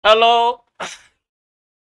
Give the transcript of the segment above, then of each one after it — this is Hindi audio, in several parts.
हेलो,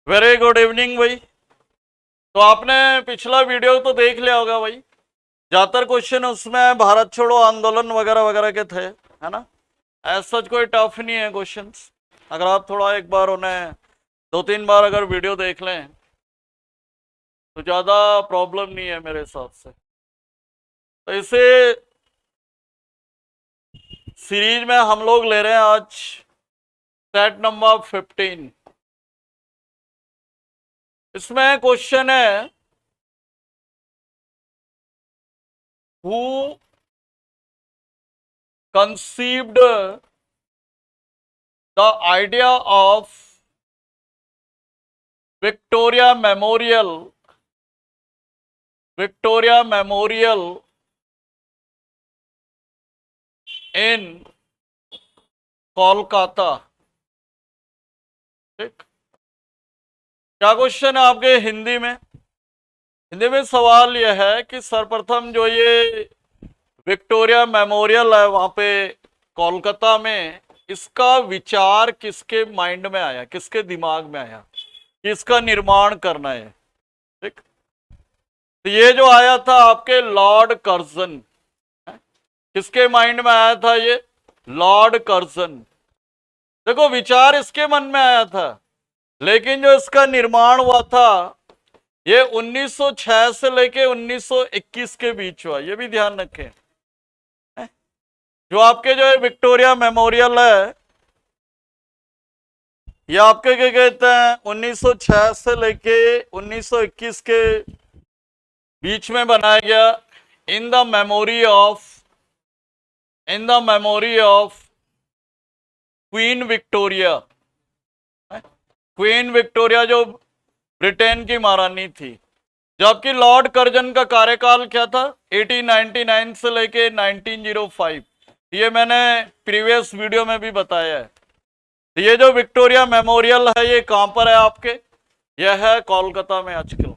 वेरी गुड इवनिंग भाई। तो आपने पिछला वीडियो तो देख लिया होगा भाई। ज्यादातर क्वेश्चन उसमें भारत छोड़ो आंदोलन वगैरह वगैरह के थे, है ना। ऐसा सच कोई टफ नहीं है क्वेश्चंस। अगर आप थोड़ा एक बार उन्हें दो तीन बार अगर वीडियो देख लें तो ज्यादा प्रॉब्लम नहीं है मेरे हिसाब से। तो इसे सीरीज में हम लोग ले रहे हैं आज सेट नंबर 15। इसमें क्वेश्चन है, who conceived the idea of Victoria Memorial, Victoria Memorial in Kolkata. ठीक, क्या क्वेश्चन है आपके हिंदी में? हिंदी में सवाल यह है कि सर्वप्रथम जो ये विक्टोरिया मेमोरियल है वहां पे कोलकाता में, इसका विचार किसके माइंड में आया, किसके दिमाग में आया कि इसका निर्माण करना है। ठीक, तो ये जो आया था आपके लॉर्ड कर्जन। किसके माइंड में आया था ये? Lord Curzon. देखो, विचार इसके मन में आया था, लेकिन जो इसका निर्माण हुआ था ये 1906 से लेके 1921 के बीच हुआ। ये भी ध्यान रखें। जो आपके जो है विक्टोरिया मेमोरियल है, ये आपके क्या कहते हैं 1906 से लेके 1921 के बीच में बनाया गया। In the memory of, in the memory of queen Victoria. Queen Victoria जो ब्रिटेन की महारानी थी। जबकि लॉर्ड कर्जन का कार्यकाल क्या था? 1899 से लेके 1905। ये मैंने प्रीवियस वीडियो में भी बताया है। ये जो विक्टोरिया मेमोरियल है ये कहां पर है आपके? यह है कोलकाता में आजकल।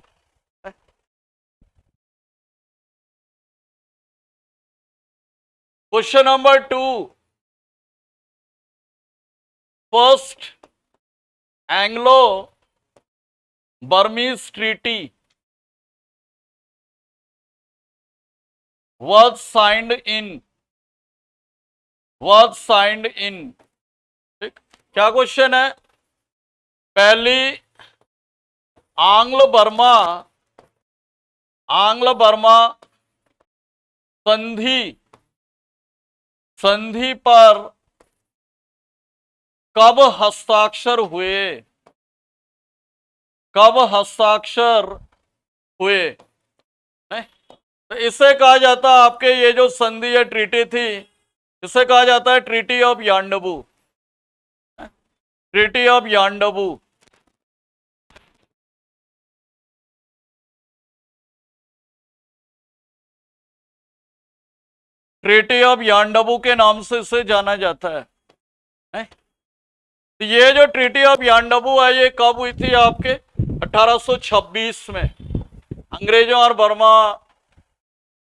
Question number 2, first Anglo Burmese treaty was signed in, was signed in। ठीक, क्या क्वेश्चन है? पहली आंग्ल बर्मा, आंग्ल बर्मा संधि, संधि पर कब हस्ताक्षर हुए? कब हस्ताक्षर हुए? नहीं? तो इसे कहा जाता है आपके, ये जो संधि या ट्रीटी थी, इसे कहा जाता है treaty of Yandabo. Treaty of Yandabo. Treaty of Yandabo के नाम से इसे जाना जाता है। तो ये जो ट्रीटी ऑफ यांडबू है ये कब हुई थी आपके? 1826 में। अंग्रेजों और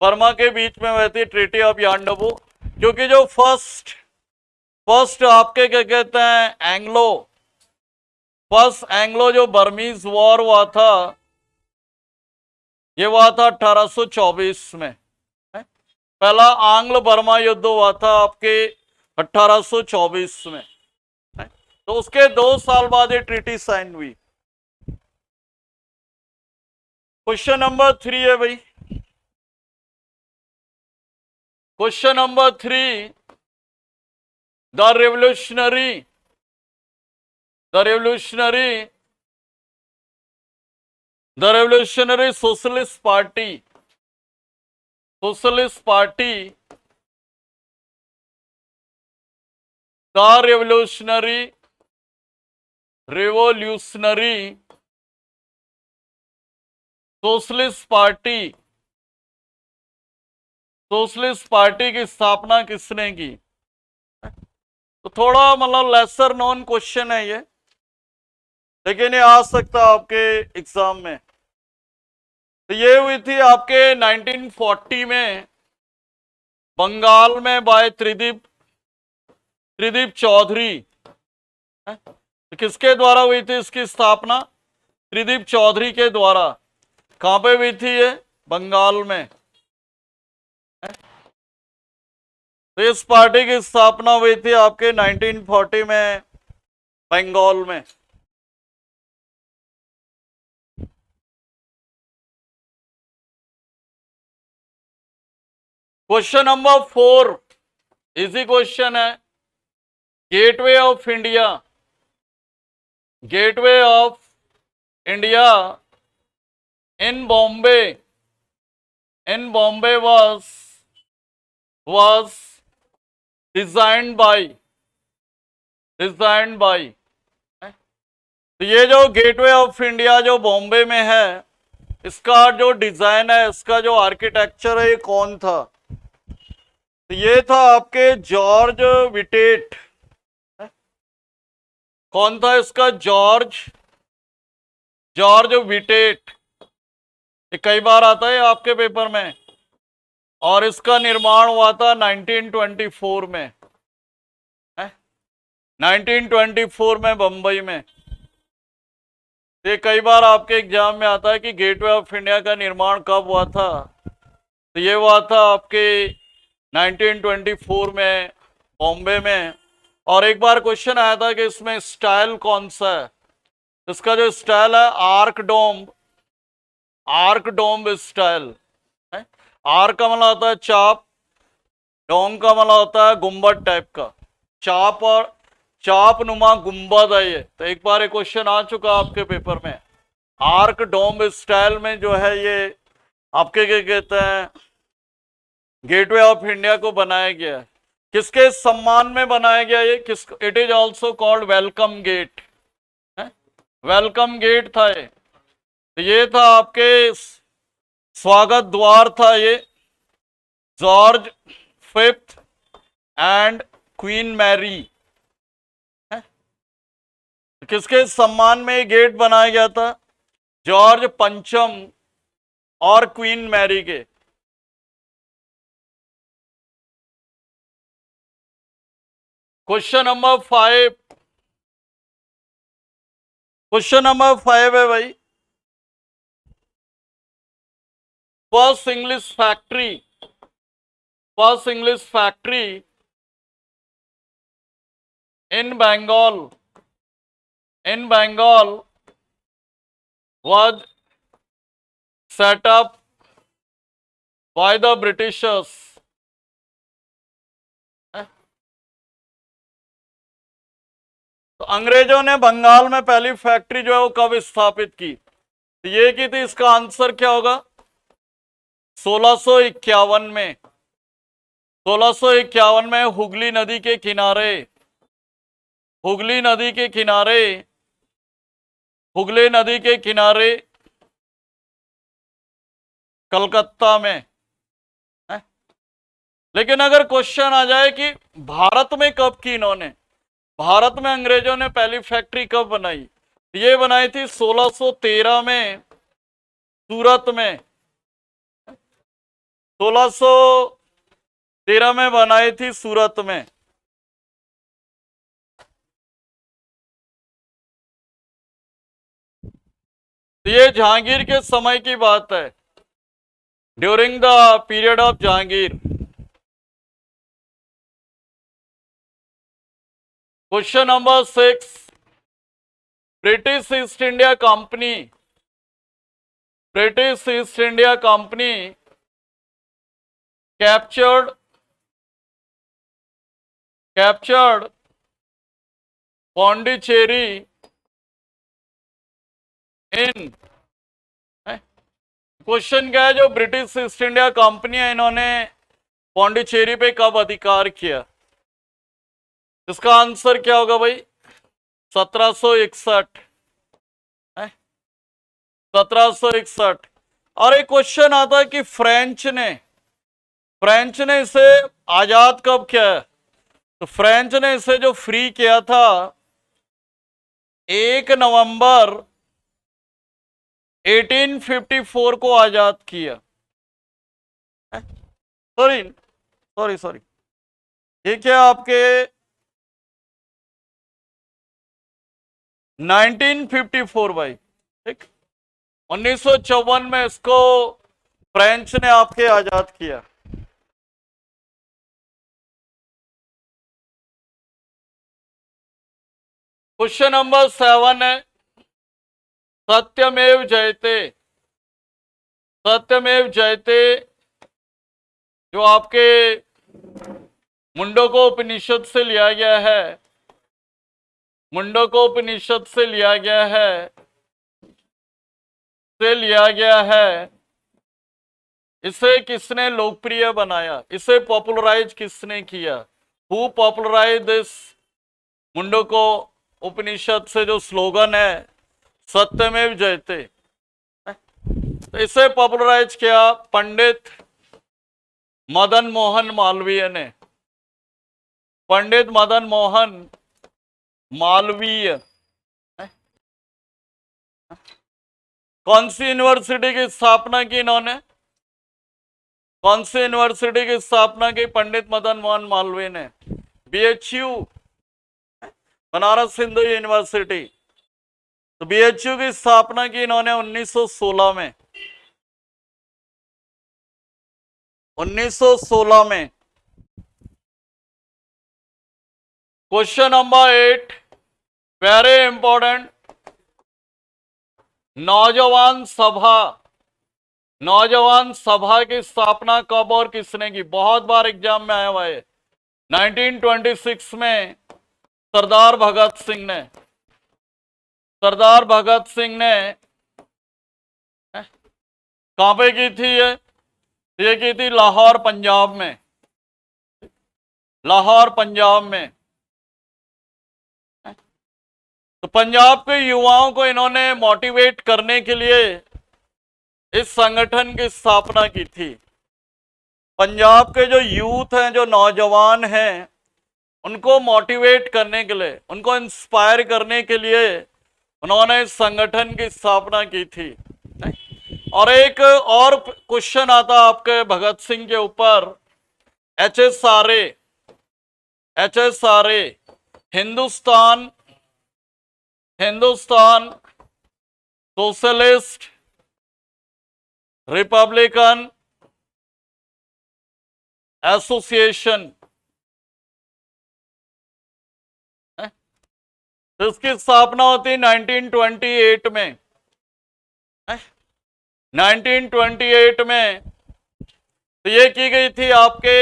बर्मा के बीच में हुई थी ट्रीटी ऑफ यांडबू। क्योंकि जो फर्स्ट फर्स्ट आपके क्या कहते हैं एंग्लो, फर्स्ट एंग्लो जो बर्मीज वॉर हुआ था, ये हुआ था 1824 में। पहला आंग्ल बर्मा युद्ध हुआ था आपके 1824 में। तो उसके 2 साल बाद ये ट्रीटी साइन हुई। क्वेश्चन नंबर 3 है भाई। Question number 3, the revolutionary, the revolutionary, the revolutionary socialist party, socialist party, the revolutionary, revolutionary socialist party, socialist party की स्थापना किसने की? तो थोड़ा मतलब लेसर नोन क्वेश्चन है ये, लेकिन ये आ सकता है आपके एग्जाम में। तो ये हुई थी आपके 1940 में बंगाल में बाय त्रिदीप, त्रिदीप चौधरी। तो किसके द्वारा हुई थी इसकी स्थापना? त्रिदीप चौधरी के द्वारा। कहां पे हुई थी ये? बंगाल में। तो इस पार्टी की स्थापना हुई थी आपके 1940 में बंगाल में। क्वेश्चन नंबर 4 इजी क्वेश्चन है। Gateway of India, gateway of India in Bombay, in Bombay was designed by, तो ये जो गेटवे ऑफ इंडिया जो बॉम्बे में है, इसका जो डिजाइन है, इसका जो आर्किटेक्चर है, ये कौन था? तो ये था आपके जॉर्ज विटेट। कौन था इसका? George Wittet. ये कई बार आता है आपके पेपर में। और इसका निर्माण हुआ था 1924 में, 1924 में बंबई में। ये कई बार आपके एग्जाम में आता है कि गेटवे ऑफ इंडिया का निर्माण कब हुआ था। तो ये हुआ था आपके 1924 में बॉम्बे में। और एक बार क्वेश्चन आया था कि इसमें स्टाइल कौन सा है? इसका जो स्टाइल है आर्क डोम स्टाइल है। आर्क का मतलब होता है चाप, डोम का मतलब होता है गुंबद टाइप का, चाप और चाप नुमा गुंबद है ये। तो एक बार एक क्वेश्चन आ चुका आपके पेपर में। आर्क डोम स्टाइल में जो है ये आपके क्या कहते हैं, गेटवे ऑफ इंडिया को बनाया गया है। किसके सम्मान में बनाया गया ये? किस, it is also called welcome gate, welcome gate था ये। तो ये था आपके स्वागत द्वार था ये, George fifth and queen Mary. किसके सम्मान में ये गेट बनाया गया था? जॉर्ज पंचम और क्वीन मैरी के। क्वेश्चन नंबर 5, क्वेश्चन नंबर 5 है भाई। First English factory, first English factory in Bengal, in Bengal was set up by the Britishers। तो अंग्रेजों ने बंगाल में पहली फैक्ट्री जो है वो कब स्थापित की? तो ये की थी, इसका आंसर क्या होगा? 1651 में। 1651 में हुगली नदी के किनारे, हुगली नदी के किनारे, हुगली नदी के किनारे कलकत्ता में है? लेकिन अगर क्वेश्चन आ जाए कि भारत में कब की इन्होंने, भारत में अंग्रेजों ने पहली फैक्ट्री कब बनाई? ये बनाई थी 1613 में सूरत में, 1613 में बनाई थी सूरत में। ये जहांगीर के समय की बात है, during the period of Jahangir. Question number 6, British east India company, British east India company captured Pondicherry in, question क्या है, जो ब्रिटिश ईस्ट इंडिया कंपनी है इन्होंने पौंडीचेरी पे कब अधिकार किया? इसका आंसर क्या होगा भाई? 1761, 1761। और एक क्वेश्चन आता है कि फ्रेंच ने इसे आजाद कब किया है? तो फ्रेंच ने इसे जो फ्री किया था 1 नवंबर 1854 को आजाद किया। सॉरी सॉरी सॉरी, ये क्या आपके 1954 भाई, ठीक। 1954 में इसको फ्रेंच ने आपके आजाद किया। क्वेश्चन नंबर 7 है, सत्यमेव जयते। सत्यमेव जयते जो आपके मुंडको उपनिषद से लिया गया है, मुंडको उपनिषद से लिया गया है, से लिया गया है। इसे किसने लोकप्रिय बनाया, इसे पॉपुलराइज किसने किया? हु पॉपुलराइज दिस मुंडको उपनिषद से जो स्लोगन है सत्यमेव जयते, तो इसे पॉपुलराइज किया पंडित मदन मोहन मालवीय ने। पंडित मदन मोहन मालवीय। कौन सी यूनिवर्सिटी की स्थापना की इन्होंने? कौन सी यूनिवर्सिटी की स्थापना की पंडित मदन मोहन मालवीय ने? BHU, Banaras Hindu university. तो BHU की स्थापना की इन्होंने 1916 में। 1916 में। Question number 8 very important. नौजवान सभा, नौजवान सभा की स्थापना कब और किसने की? बहुत बार एग्जाम में आया हुआ है। 1926 में सरदार भगत सिंह ने, सरदार भगत सिंह ने कहां पे की थी ये की थी लाहौर पंजाब में, लाहौर पंजाब में। तो पंजाब के युवाओं को इन्होंने मोटिवेट करने के लिए इस संगठन की स्थापना की थी। पंजाब के जो यूथ हैं, जो नौजवान हैं, उनको मोटिवेट करने के लिए, उनको इंस्पायर करने के लिए उन्होंने इस संगठन की स्थापना की थी। और एक और क्वेश्चन आता आपके भगत सिंह के ऊपर, HSRA, HSRA Hindustan, Hindustan socialist Republican association, इसकी स्थापना होती 1928 में। 1928 में तो ये की गई थी आपके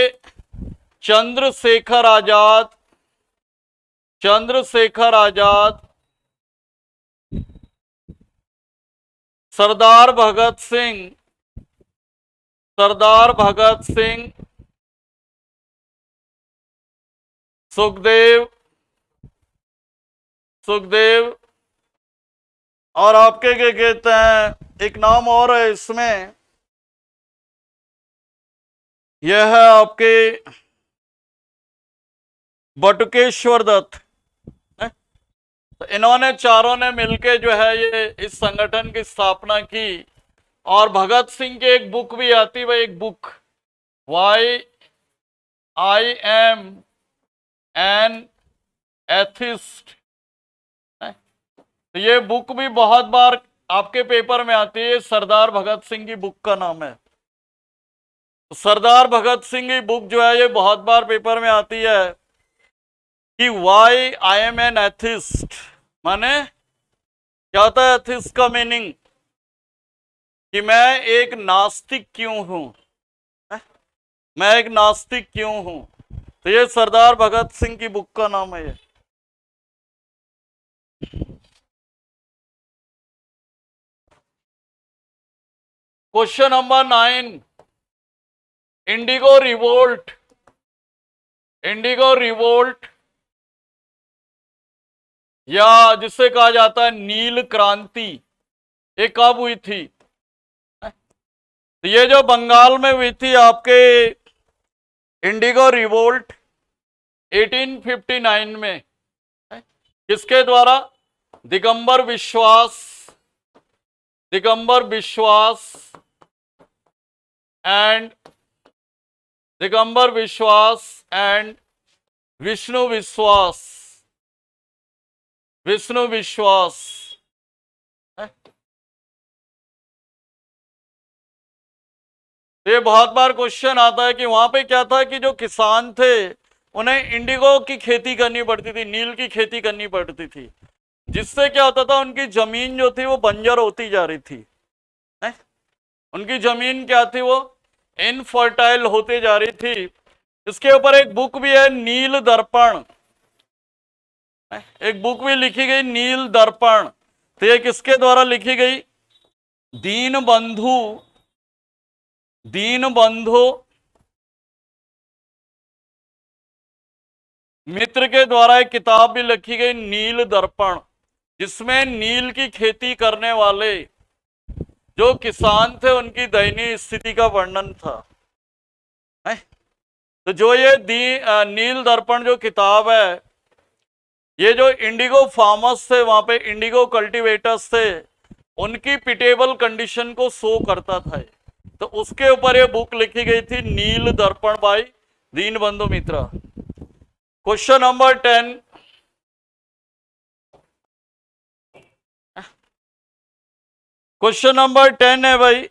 चंद्रशेखर आजाद, चंद्रशेखर आजाद, सरदार भगत सिंह, सरदार भगत सिंह, सुखदेव, सुखदेव और आपके क्या कहते हैं, एक नाम और है इसमें, यह है आपके बटुकेश्वर दत्त। तो इन्होंने चारों ने मिलके जो है ये इस संगठन की स्थापना की। और भगत सिंह की एक बुक भी आती है, एक book, why I am an atheist. तो ये बुक भी बहुत बार आपके पेपर में आती है, सरदार भगत सिंह की बुक का नाम है। तो सरदार भगत सिंह की बुक जो है ये बहुत बार पेपर में आती है कि why I am an atheist, माने क्या होता है एथिस्ट का मीनिंग, कि मैं एक नास्तिक क्यों हूं, मैं एक नास्तिक क्यों हूं। तो ये सरदार भगत सिंह की बुक का नाम है ये। Question number 9 Indigo revolt, Indigo revolt या जिसे कहा जाता है नील क्रांति, ये कब हुई थी? तो ये जो बंगाल में हुई थी आपके इंडिगो रिवोल्ट 1859 में, किसके द्वारा? दिगंबर विश्वास, दिगंबर विश्वास एंड दिगंबर विश्वास एंड विष्णु विश्वास, विष्णु विश्वास है? ये बहुत बार क्वेश्चन आता है कि वहां पे क्या था कि जो किसान थे उन्हें इंडिगो की खेती करनी पड़ती थी, नील की खेती करनी पड़ती थी, जिससे क्या होता था उनकी जमीन जो थी वो बंजर होती जा रही थी है? उनकी जमीन क्या थी, वो इनफर्टाइल होती जा रही थी। इसके ऊपर एक बुक भी है, नील दर्पण, एक बुक भी लिखी गई नील दर्पण। तो ये किसके द्वारा लिखी गई? दीन बंधु, दीन बंधु मित्र के द्वारा एक किताब भी लिखी गई नील दर्पण, जिसमें नील की खेती करने वाले जो किसान थे उनकी दयनीय स्थिति का वर्णन था है? तो जो ये नील दर्पण जो किताब है, ये जो इंडिगो फार्मर्स थे, वहां पे इंडिगो कल्टीवेटर्स थे, उनकी पिटेबल कंडीशन को शो करता था। तो उसके ऊपर ये बुक लिखी गई थी Neel Darpan by Dinabandhu Mitra. Question number 10, question number 10 है भाई,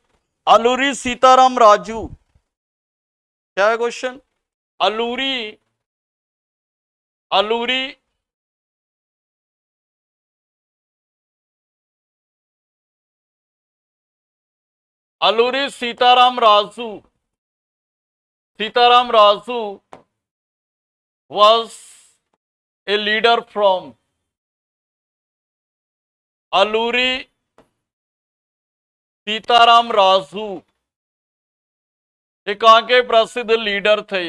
अलूरी सीताराम राजू। क्या है question? Alluri, Alluri Alluri Sitarama Raju, Sitarama Raju was a leader from Alluri Sitarama Raju, ये कहां के प्रसिद्ध लीडर थे?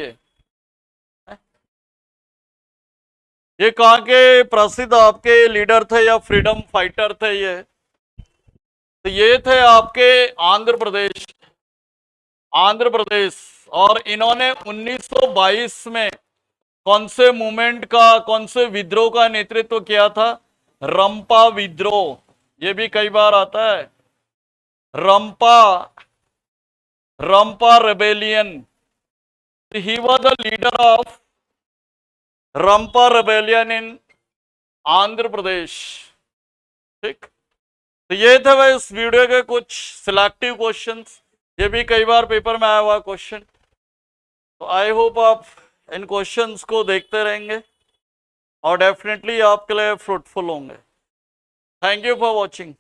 ये कहां के प्रसिद्ध आपके लीडर थे या फ्रीडम फाइटर थे? ये तो ये थे आपके आंध्र प्रदेश, आंध्र प्रदेश। और इन्होंने 1922 में कौन से मूवमेंट का, कौन से विद्रोह का नेतृत्व किया था? रंपा विद्रोह। ये भी कई बार आता है, Rampa, Rampa rebellion. He was the leader of Rampa rebellion in Andhra Pradesh. ठीक, तो ये थे भाई इस वीडियो के कुछ सिलेक्टिव क्वेश्चंस। ये भी कई बार पेपर में आया हुआ क्वेश्चन। तो आई होप आप इन क्वेश्चंस को देखते रहेंगे और डेफिनेटली आपके लिए फ्रूटफुल होंगे। Thank you for watching.